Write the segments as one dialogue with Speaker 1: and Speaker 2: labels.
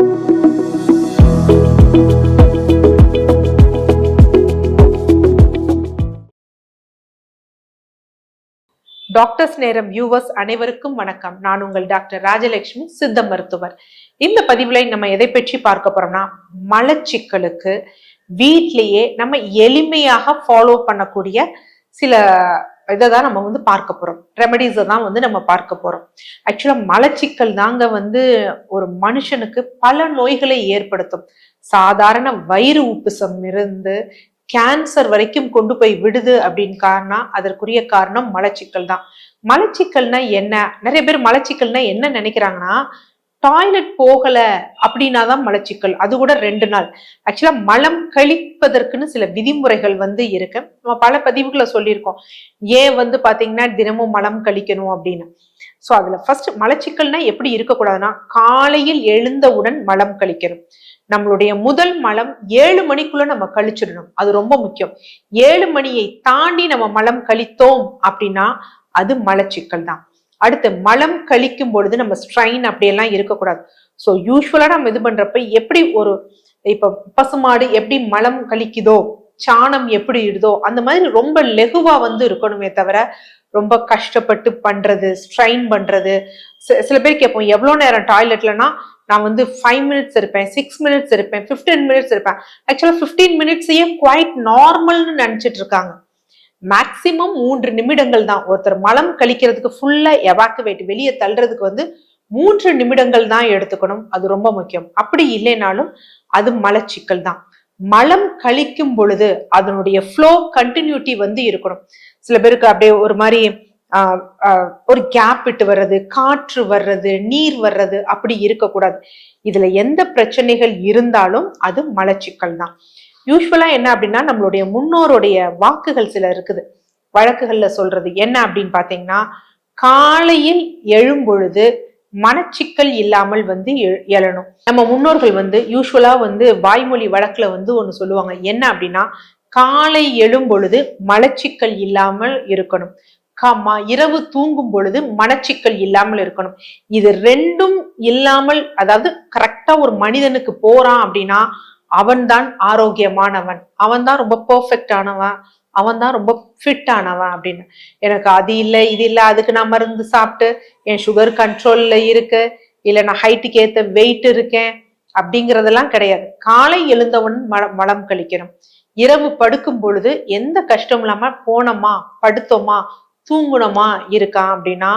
Speaker 1: Doctors நேரம் viewers அனைவருக்கும் வணக்கம். நான் உங்கள் டாக்டர் ராஜலட்சுமி, சித்த மருத்துவர். இந்த பதிவுல நம்ம எதை பற்றி பார்க்க போறோம்னா, மலச்சிக்கலுக்கு வீட்லயே நம்ம எளிமையாக ஃபாலோ பண்ணக்கூடிய சில இதைதான் நம்ம பார்க்க போறோம். ரெமடிஸை தான் நம்ம பார்க்க போறோம். ஆக்சுவலா மலச்சிக்கல் தாங்க ஒரு மனுஷனுக்கு பல நோய்களை ஏற்படுத்தும். சாதாரண வயிறு உப்புசம் இருந்து கேன்சர் வரைக்கும் கொண்டு போய் விடுது அப்படின்னு அதற்குரிய காரணம் மலச்சிக்கல் தான். மலச்சிக்கல்னா என்ன? நிறைய பேர் மலச்சிக்கல்னா என்ன நினைக்கிறாங்கன்னா, டாய்லெட் போகல அப்படின்னாதான் மலச்சிக்கல், அது கூட 2 நாள். ஆக்சுவலா மலம் கழிப்பதற்குன்னு சில விதிமுறைகள் இருக்கு. நம்ம பல பதிவுகளை சொல்லியிருக்கோம். ஏன் பாத்தீங்கன்னா தினமும் மலம் கழிக்கணும் அப்படின்னு. சோ அதுல ஃபர்ஸ்ட் மலச்சிக்கல்னா எப்படி இருக்கக்கூடாதுன்னா, காலையில் எழுந்தவுடன் மலம் கழிக்கணும். நம்மளுடைய முதல் மலம் 7 மணிக்குள்ள நம்ம கழிச்சிடணும். அது ரொம்ப முக்கியம். 7 மணியை தாண்டி நம்ம மலம் கழித்தோம் அப்படின்னா அது மலச்சிக்கல் தான். அடுத்து மலம் கழிக்கும் பொழுது நம்ம ஸ்ட்ரைன் அப்படியெல்லாம் இருக்கக்கூடாது. ஸோ யூஸ்வலா நம்ம இது பண்றப்ப எப்படி இப்ப பசுமாடு எப்படி மலம் கழிக்குதோ, சாணம் எப்படி இடுதோ, அந்த மாதிரி ரொம்ப லெகுவா இருக்கணுமே தவிர ரொம்ப கஷ்டப்பட்டு பண்றது, ஸ்ட்ரைன் பண்றது. சில பேர் கேட்போம், எவ்வளவு நேரம் டாய்லெட்லனா, நான் 5 மினிட்ஸ் இருப்பேன், 6 மினிட்ஸ் இருப்பேன், 15 மினிட்ஸ் இருப்பேன். ஆக்சுவலா 15 மினிட்ஸையே குவைட் நார்மல்னு நினைச்சிட்டு இருக்காங்க. மேக்சிமம் 3 நிமிடங்கள் தான். ஒருத்தர் மலம் கழிக்கிறதுக்கு ஃபுல்லா எவாக்குவேட் வெளியே தள்ளுறதுக்கு 3 நிமிடங்கள் தான் எடுத்துக்கணும். அது ரொம்ப முக்கியம். அப்படி இல்லைனாலும் அது மலச்சிக்கல் தான். மலம் கழிக்கும் பொழுது அதனுடைய ஃப்ளோ கண்டினியூட்டி இருக்கணும். சில பேருக்கு அப்படியே ஒரு மாதிரி ஒரு கேப் விட்டு வர்றது, காற்று வர்றது, நீர் வர்றது, அப்படி இருக்கக்கூடாது. இதுல எந்த பிரச்சனைகள் இருந்தாலும் அது மலச்சிக்கல் தான். யூஸ்வலா என்ன அப்படின்னா, நம்மளுடைய முன்னோருடைய வாக்குகள் சில இருக்குது, வழக்குகள்ல சொல்றது என்ன அப்படின்னு பாத்தீங்கன்னா, காலையில் எழும்பொழுது மனச்சிக்கல் இல்லாமல் எழணும். நம்ம முன்னோர்கள் யூஸ்வலா வாய்மொழி வழக்குல ஒண்ணு சொல்லுவாங்க. என்ன அப்படின்னா, காலை எழும்பொழுது மலச்சிக்கல் இல்லாமல் இருக்கணும், இரவு தூங்கும் பொழுது மனச்சிக்கல் இல்லாமல் இருக்கணும். இது 2ம் இல்லாமல், அதாவது கரெக்டா ஒரு மனிதனுக்கு போறான் அப்படின்னா அவன் தான் ஆரோக்கியமானவன், அவன் தான் ரொம்ப பெர்ஃபெக்ட் ஆனவன், அவன் தான் ரொம்ப ஃபிட் ஆனவன் அப்படின்னு. எனக்கு அது இல்லை இது இல்லை, அதுக்கு நான் மருந்து சாப்பிட்டு என் சுகர் கண்ட்ரோல்ல இருக்கு, இல்ல நான் ஹைட்டுக்கு ஏத்த வெயிட் இருக்கேன் அப்படிங்கறதெல்லாம் கிடையாது. காலை எழுந்தவன் மலம் கழிக்கணும். இரவு படுக்கும் பொழுது எந்த கஷ்டம் இல்லாம போனோமா, படுத்தோமா, தூங்குனமா இருக்கான் அப்படின்னா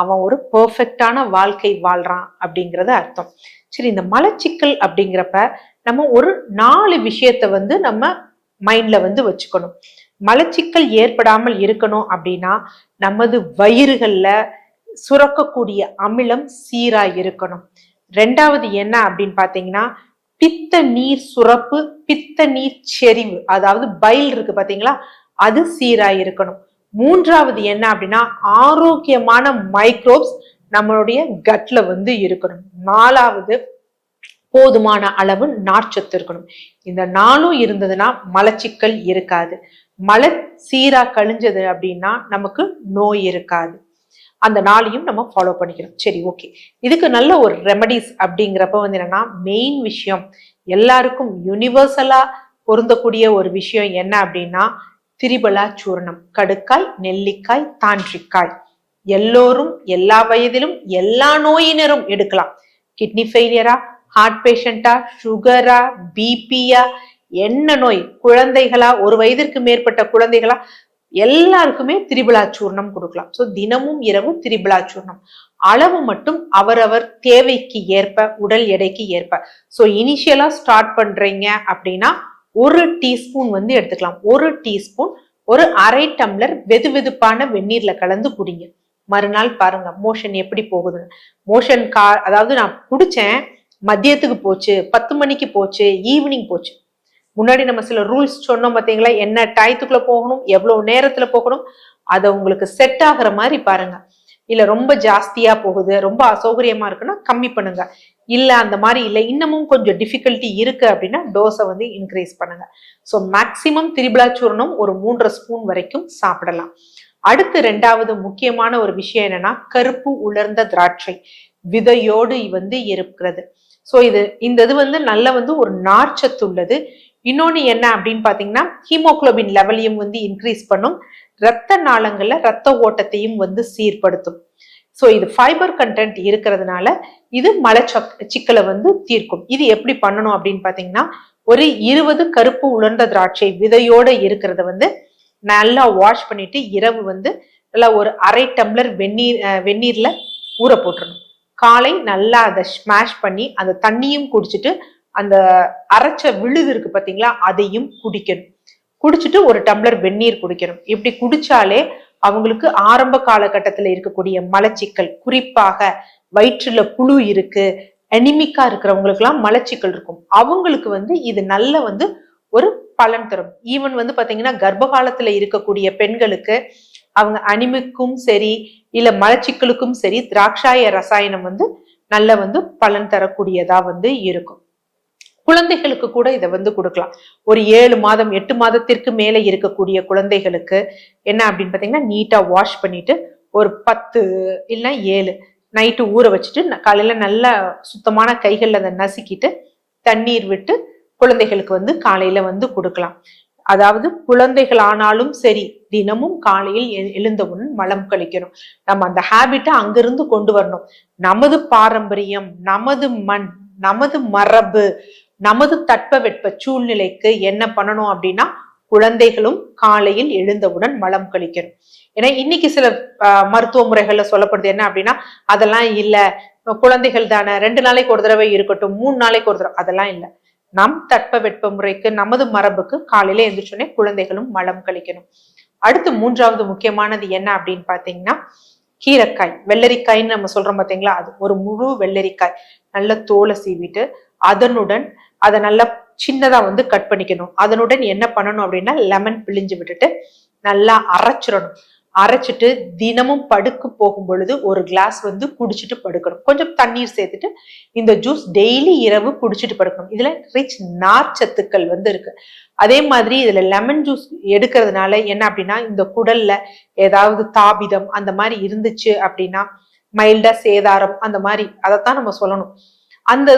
Speaker 1: அவன் ஒரு பெர்ஃபெக்டான வாழ்க்கை வாழ்றான் அப்படிங்கறது அர்த்தம். சரி, இந்த மலச்சிக்கல் அப்படிங்கிறப்ப நம்ம ஒரு 4 விஷயத்த நம்ம மைண்ட்ல வச்சுக்கணும். மலச்சிக்கல் ஏற்படாமல் இருக்கணும் அப்படின்னா, நமது வயிறுகள்ல சுரக்கக்கூடிய அமிலம் சீரா இருக்கணும். 2வது என்ன அப்படின்னு பாத்தீங்கன்னா, பித்த நீர் சுரப்பு, பித்த நீர் செறிவு, அதாவது பைல் இருக்கு பாத்தீங்களா, அது சீரா இருக்கணும். 3வது என்ன அப்படின்னா, ஆரோக்கியமான மைக்ரோப்ஸ் நம்மளுடைய கட்ல இருக்கணும். 4வது போதுமான அளவு நார்ச்சத்து இருக்கணும். இந்த 4ம் இருந்ததுன்னா மலச்சிக்கல் இருக்காது. மல சீரா கழிஞ்சது அப்படின்னா நமக்கு நோய் இருக்காது. அந்த 4ஐயும் நம்ம ஃபாலோ பண்ணிக்கணும். சரி, ஓகே. இதுக்கு நல்ல ஒரு ரெமடிஸ் அப்படிங்கிறப்ப என்னன்னா, மெயின் விஷயம் எல்லாருக்கும் யூனிவர்சலா பொருந்தக்கூடிய ஒரு விஷயம் என்ன அப்படின்னா, திரிபலா சூர்ணம். கடுக்காய், நெல்லிக்காய், தாண்டிக்காய் எல்லோரும் எல்லா வயதிலும் எல்லா நோயினரும் எடுக்கலாம். கிட்னி ஃபெயிலியரா, ஹார்ட் பேஷண்டா, சுகரா, பிபியா, என்ன நோய், குழந்தைகளா, 1 வயதிற்கு மேற்பட்ட குழந்தைகளா, எல்லாருக்குமே திரிபலா சூர்ணம் கொடுக்கலாம். ஸோ தினமும் இரவு திரிபலா சூர்ணம். அளவு மட்டும் அவரவர் தேவைக்கு ஏற்ப, உடல் எடைக்கு ஏற்ப. ஸோ இனிஷியலா ஸ்டார்ட் பண்றீங்க அப்படின்னா 1 டீஸ்பூன் எடுத்துக்கலாம். 1 டீஸ்பூன் ஒரு 1/2 டம்ளர் வெது வெதுப்பான வெந்நீர்ல கலந்து குடிங்க. மறுநாள் பாருங்க மோஷன் எப்படி போகுது. மோஷன் அதாவது நான் குடிச்சேன், மதியத்துக்கு போச்சு, 10 மணிக்கு போச்சு, ஈவினிங் போச்சு. முன்னாடி நம்ம சில ரூல்ஸ் சொன்னோம் பாத்தீங்களா, என்ன டயத்துக்குள்ள போகணும், எவ்வளவு நேரத்துல போகணும், அதை உங்களுக்கு செட் ஆகுற மாதிரி பாருங்க. இல்ல ரொம்ப ஜாஸ்தியா போகுது, ரொம்ப அசௌகரியமா இருக்குன்னா கம்மி பண்ணுங்க. இல்ல அந்த மாதிரி இல்ல, இன்னமும் கொஞ்சம் டிஃபிகல்ட்டி இருக்கு அப்படின்னா டோஸை இன்க்ரீஸ் பண்ணுங்க. ஸோ மேக்சிமம் திரிபலா சூர்ணம் ஒரு 3.5 ஸ்பூன் வரைக்கும் சாப்பிடலாம். அடுத்து 2வது முக்கியமான ஒரு விஷயம் என்னன்னா, கருப்பு உலர்ந்த திராட்சை. விதையோடு வந்து இருக்கிறது. ஸோ இந்த இது வந்து நல்ல வந்து ஒரு நார்ச்சத்து உள்ளது. இன்னொன்னு என்ன அப்படின்னு பாத்தீங்கன்னா ஹீமோகுளோபின் லெவலையும் வந்து இன்க்ரீஸ் பண்ணும், ரத்த நாளங்கள்ல ரத்த ஓட்டத்தையும் வந்து சீர்படுத்தும். ஸோ இது ஃபைபர் கண்டென்ட் இருக்கிறதுனால இது மலச்சிக்கலை வந்து தீர்க்கும். இது எப்படி பண்ணணும் அப்படின்னு பாத்தீங்கன்னா ஒரு 20 கருப்பு உலர்ந்த திராட்சை விதையோட இருக்கிறத வந்து நல்லா வாஷ் பண்ணிட்டு இரவு வந்து நல்லா ஒரு அரை டம்ளர் வெந்நீர்ல ஊற போட்டுறணும். காலை நல்லா அதை ஸ்மாஷ் பண்ணி அந்த தண்ணியும் குடிச்சிட்டு அந்த அரைச்ச விழுது இருக்கு பாத்தீங்களா அதையும் குடிக்கணும். குடிச்சிட்டு ஒரு டம்ளர் வெந்நீர் குடிக்கணும். இப்படி குடிச்சாலே அவங்களுக்கு ஆரம்ப காலகட்டத்துல இருக்கக்கூடிய மலச்சிக்கல், குறிப்பாக வயிற்றுல புழு இருக்கு, அனிமிக்கா இருக்கிறவங்களுக்கு எல்லாம் மலச்சிக்கல் இருக்கும், அவங்களுக்கு வந்து இது நல்ல வந்து ஒரு பலன் தரும். ஈவன் வந்து பாத்தீங்கன்னா கர்ப்ப காலத்துல இருக்கக்கூடிய பெண்களுக்கு அவங்க அனிமிக்கும் சரி இல்ல மலச்சிக்கலுக்கும் சரி திராட்சாய ரசாயனம் வந்து நல்ல வந்து பலன் தரக்கூடியதா வந்து இருக்கும். குழந்தைகளுக்கு கூட இதை வந்து கொடுக்கலாம். ஒரு 7 மாதம் 8 மாதத்திற்கு மேல இருக்கக்கூடிய குழந்தைகளுக்கு என்ன அப்படின்னு பாத்தீங்கன்னா நீட்டா வாஷ் பண்ணிட்டு ஒரு 10 இல்ல 7 நைட்டு ஊற வச்சுட்டு காலையில நல்லா சுத்தமான கைகள்ல அதை நசுக்கிட்டு தண்ணீர் விட்டு குழந்தைகளுக்கு வந்து காலையில வந்து கொடுக்கலாம். அதாவது குழந்தைகள் ஆனாலும் சரி தினமும் காலையில் எழுந்தவுடன் மலம் கழிக்கணும். நம்ம அந்த ஹேபிட்டை அங்கிருந்து கொண்டு வரணும். நமது பாரம்பரியம், நமது மண், நமது மரபு, நமது தட்பவெட்ப சூழ்நிலைக்கு என்ன பண்ணணும் அப்படின்னா குழந்தைகளும் காலையில் எழுந்தவுடன் மலம் கழிக்கணும். ஏன்னா இன்னைக்கு சில மருத்துவ முறைகள்ல சொல்லப்படுது என்ன அப்படின்னா அதெல்லாம் இல்ல, குழந்தைகள் தானே 2 நாளைக்கு ஒரு தடவை இருக்கட்டும், 3 நாளைக்கு ஒரு தடவை, அதெல்லாம் இல்லை. நம் தட்பவெட்ப முறைக்கு நமது மரபுக்கு காலையில எழுந்திரிச்சோடனே குழந்தைகளும் மலம் கழிக்கணும். அடுத்து 3வது முக்கியமானது என்ன அப்படின்னு பாத்தீங்கன்னா கீரைக்காய், வெள்ளரிக்காய்ன்னு நம்ம சொல்றோம் பாத்தீங்களா, அது ஒரு முழு வெள்ளரிக்காய் நல்ல தோலை சீவிட்டு அதனுடன் அதை நல்லா சின்னதா வந்து கட் பண்ணிக்கணும். அதனுடன் என்ன பண்ணணும் அப்படின்னா லெமன் பிழிஞ்சு விட்டுட்டு நல்லா அரைச்சிடணும். அரைச்சிட்டு தினமும் படுக்க போகும் பொழுது ஒரு கிளாஸ் வந்து குடிச்சிட்டு படுக்கணும். கொஞ்சம் தண்ணீர் சேர்த்துட்டு இந்த ஜூஸ் டெய்லி இரவு குடிச்சிட்டு படுக்கணும். இதுல ரிச் நார்ச்சத்துக்கள் வந்து இருக்கு. அதே மாதிரி இதுல லெமன் ஜூஸ் எடுக்கிறதுனால என்ன அப்படின்னா இந்த குடல்ல ஏதாவது தாபிதம் அந்த மாதிரி இருந்துச்சு அப்படின்னா மைல்டா சேதாரம் அந்த மாதிரி அதைத்தான் நம்ம சொல்லணும். அந்த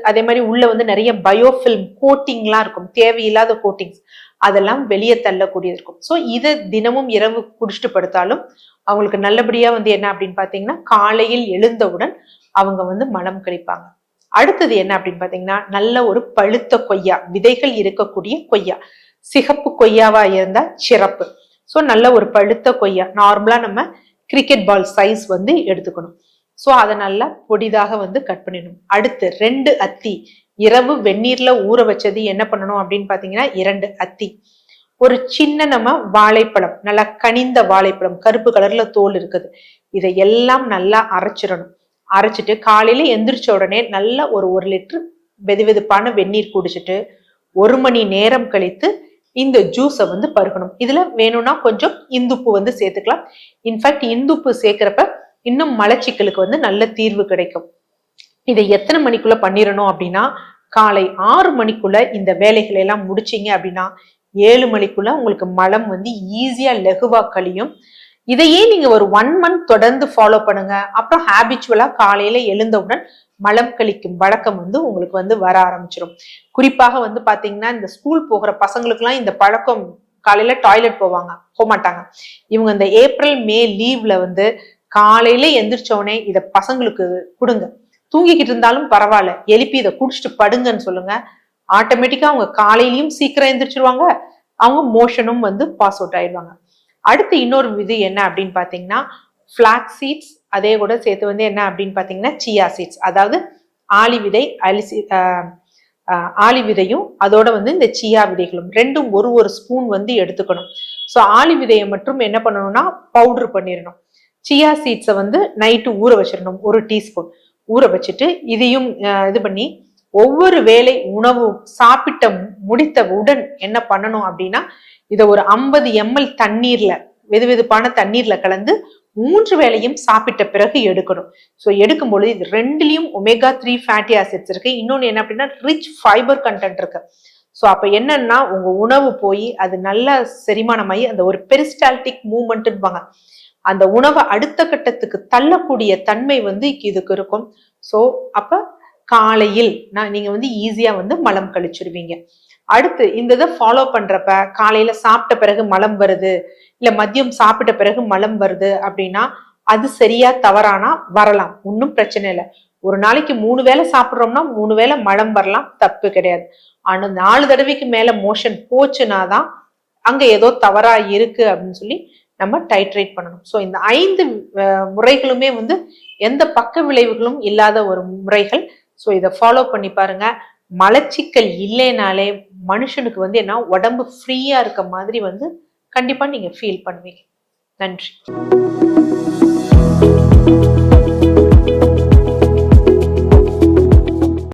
Speaker 1: அதே மாதிரி உள்ள வந்து நிறைய பயோஃபில்ம் கோட்டிங்லாம் இருக்கும், தேவையில்லாத கோட்டிங்ஸ், அதெல்லாம் வெளியே தள்ளக்கூடியது இருக்கும். ஸோ இதை தினமும் இரவு குடிச்சிட்டு படுத்தாலும் அவங்களுக்கு நல்லபடியா வந்து என்ன அப்படின்னு பாத்தீங்கன்னா காலையில் எழுந்தவுடன் அவங்க வந்து மலம் கழிப்பாங்க. அடுத்தது என்ன அப்படின்னு பாத்தீங்கன்னா நல்ல ஒரு பழுத்த கொய்யா, விதைகள் இருக்கக்கூடிய கொய்யா, சிகப்பு கொய்யாவா இருந்தா சிறப்பு. ஸோ நல்ல ஒரு பழுத்த கொய்யா நார்மலா நம்ம கிரிக்கெட் பால் சைஸ் வந்து எடுத்துக்கணும். ஸோ அதை நல்லா பொடிதாக வந்து கட் பண்ணிடணும். அடுத்து 2 அத்தி இரவு வெந்நீர்ல ஊற வச்சது என்ன பண்ணணும் அப்படின்னு பாத்தீங்கன்னா 2 அத்தி, ஒரு சின்ன நம்ம வாழைப்பழம், நல்லா கனிந்த வாழைப்பழம், கருப்பு கலர்ல தோல் இருக்குது, இதை எல்லாம் நல்லா அரைச்சிடணும். அரைச்சிட்டு காலையில எந்திரிச்ச உடனே நல்லா ஒரு 1 லிட்டர் வெதுவெதுப்பான வெந்நீர் குடிச்சிட்டு 1 மணி நேரம் கழித்து இந்த ஜூஸை வந்து பருகணும். இதுல வேணும்னா கொஞ்சம் இந்துப்பு வந்து சேர்த்துக்கலாம். இன்ஃபேக்ட் இந்துப்பு சேர்க்கிறப்ப இன்னும் மலச்சிக்கலுக்கு வந்து நல்ல தீர்வு கிடைக்கும். இதை எத்தனை மணிக்குள்ள பண்ணிடணும் அப்படின்னா காலை 6 மணிக்குள்ள இந்த வேலைகளை எல்லாம் முடிச்சிங்க அப்படின்னா 7 மணிக்குள்ள உங்களுக்கு மலம் வந்து ஈஸியா லெகுவா கழியும். இதையே நீங்க ஒரு 1 மந்த் தொடர்ந்து ஃபாலோ பண்ணுங்க. அப்புறம் ஹேபிச்சுவலா காலையில எழுந்தவுடன் மலம் கழிக்கும் வழக்கம் வந்து உங்களுக்கு வந்து வர ஆரம்பிச்சிடும். குறிப்பாக வந்து பாத்தீங்கன்னா இந்த ஸ்கூல் போகிற பசங்களுக்கு எல்லாம் இந்த பழக்கம், காலையில டாய்லெட் போக மாட்டாங்க. இவங்க இந்த ஏப்ரல் மே லீவ்ல வந்து காலையில எந்திரிச்சோடனே இதை பசங்களுக்கு கொடுங்க. தூங்கிக்கிட்டு இருந்தாலும் பரவாயில்ல, எழுப்பி இதை குடிச்சிட்டு படுங்கன்னு சொல்லுங்க. ஆட்டோமேட்டிக்கா அவங்க காலையிலயும் சீக்கிரம் எந்திரிச்சிருவாங்க, அவங்க மோஷனும் வந்து பாஸ் அவுட் ஆயிடுவாங்க. அடுத்து இன்னொரு இது என்ன அப்படின்னு பாத்தீங்கன்னா பிளாக்ஸ் சீட்ஸ், அதே கூட சேர்த்து வந்து என்ன அப்படின்னு பாத்தீங்கன்னா சியா சீட்ஸ், அதாவது ஆளி விதை, ஆளி விதையும் அதோட வந்து இந்த சியா விதைகளும் ரெண்டும் ஒரு ஸ்பூன் வந்து எடுத்துக்கணும். ஸோ ஆளி விதையை மட்டும் என்ன பண்ணணும்னா பவுடர் பண்ணிடணும். சியா சீட்ஸை வந்து நைட்டு ஊற வச்சிடணும், 1 டீஸ்பூன் ஊற வச்சுட்டு இதையும் இது பண்ணி ஒவ்வொரு வேளை உணவு சாப்பிட்ட முடித்தவுடன் என்ன பண்ணணும் அப்படின்னா இதை ஒரு 50 ml தண்ணீர்ல, வெதுவெதுப்பான தண்ணீர்ல கலந்து 3 வேளையும் சாப்பிட்ட பிறகு எடுக்கணும். ஸோ எடுக்கும் பொழுது இது 2லயும் omega-3 ஃபேட்டி ஆசிட்ஸ் இருக்கு. இன்னொன்னு என்ன அப்படின்னா ரிச் ஃபைபர் கண்டென்ட் இருக்கு. ஸோ அப்ப என்னன்னா உங்க உணவு போய் அது நல்லா செரிமானமாகி அந்த ஒரு பெரிஸ்டால்டிக் மூவ்மெண்ட்பாங்க, அந்த உணவை அடுத்த கட்டத்துக்கு தள்ளக்கூடிய தன்மை வந்து இதுக்கு இருக்கும். ஸோ அப்ப காலையில் நீங்க வந்து ஈஸியா வந்து மலம் கழிச்சிருவீங்க. அடுத்து இந்த இதை ஃபாலோ பண்றப்ப காலையில சாப்பிட்ட பிறகு மலம் வருது, இல்ல மதியம் சாப்பிட்ட பிறகு மலம் வருது அப்படின்னா அது சரியா தவறானா வரலாம், ஒன்றும் பிரச்சனை இல்லை. ஒரு நாளைக்கு 3 வேளை சாப்பிட்றோம்னா 3 வேளை மலம் வரலாம், தப்பு கிடையாது. ஆனா 4 தடவைக்கு மேல மோஷன் போச்சுனாதான் அங்க ஏதோ தவறா இருக்கு அப்படின்னு சொல்லி நம்ம டைட்ரேட் பண்ணணும். ஸோ இந்த 5 முறைகளுமே வந்து எந்த பக்க விளைவுகளும் இல்லாத ஒரு முறைகள். ஸோ இதை ஃபாலோ பண்ணி பாருங்க. மலச்சிக்கல் இல்லைனாலே மனுஷனுக்கு வந்து என்ன உடம்பு ஃப்ரீயா இருக்க மாதிரி வந்து கண்டிப்பா நீங்க ஃபீல் பண்ணுவீங்க. நன்றி.